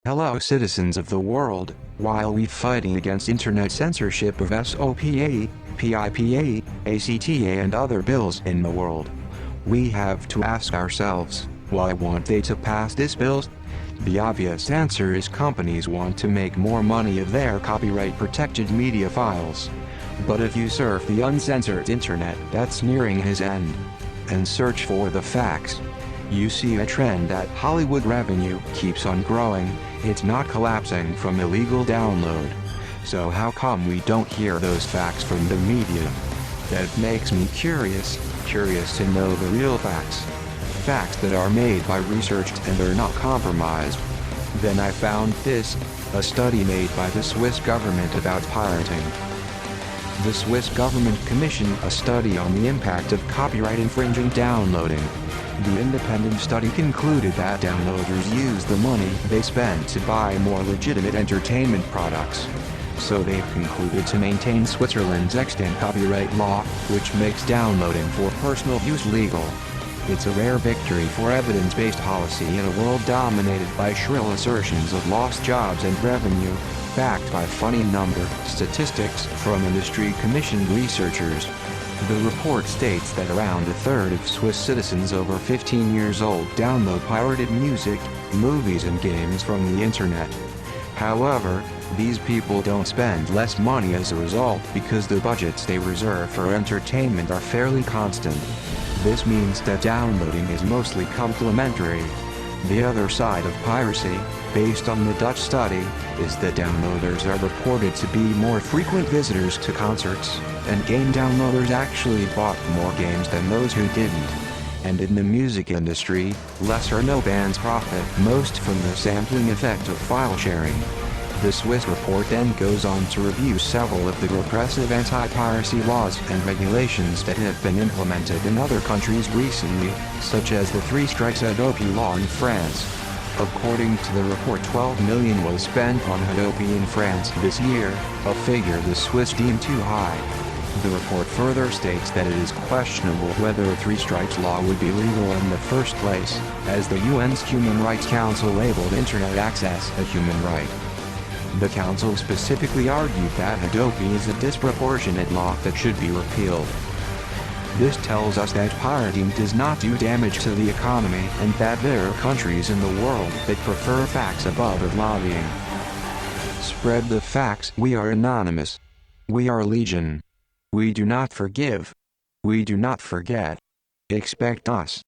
Hello citizens of the world, while we fighting against internet censorship of SOPA, PIPA, ACTA and other bills in the world, we have to ask ourselves, why want they to pass these bills? The obvious answer is companies want to make more money of their copyright-protected media files. But if you surf the uncensored internet that's nearing his end, and search for the facts, you see a trend that Hollywood revenue keeps on growing, it's not collapsing from illegal download. So how come we don't hear those facts from the media? That makes me curious to know the real facts. Facts that are made by researched and are not compromised. Then I found this, a study made by the Swiss government about pirating. The Swiss government commissioned a study on the impact of copyright-infringing downloading. The independent study concluded that downloaders use the money they spend to buy more legitimate entertainment products. So they've concluded to maintain Switzerland's extant copyright law, which makes downloading for personal use legal. It's a rare victory for evidence-based policy in a world dominated by shrill assertions of lost jobs and revenue, backed by funny statistics from industry-commissioned researchers. The report states that around a third of Swiss citizens over 15 years old download pirated music, movies and games from the internet. However, these people don't spend less money as a result because the budgets they reserve for entertainment are fairly constant. This means that downloading is mostly complementary. The other side of piracy, based on the Dutch study, is that downloaders are reported to be more frequent visitors to concerts, and game downloaders actually bought more games than those who didn't. And in the music industry, less or no bands profit most from the sampling effect of file sharing. The Swiss report then goes on to review several of the repressive anti-piracy laws and regulations that have been implemented in other countries recently, such as the Three Strikes Hadopi law in France. According to the report, 12 million was spent on Hadopi in France this year, a figure the Swiss deem too high. The report further states that it is questionable whether a three strikes law would be legal in the first place, as the UN's Human Rights Council labeled internet access a human right. The council specifically argued that Hadopi is a disproportionate law that should be repealed. This tells us that pirating does not do damage to the economy and that there are countries in the world that prefer facts above lobbying. Spread the facts. We are anonymous. We are legion. We do not forgive. We do not forget. Expect us.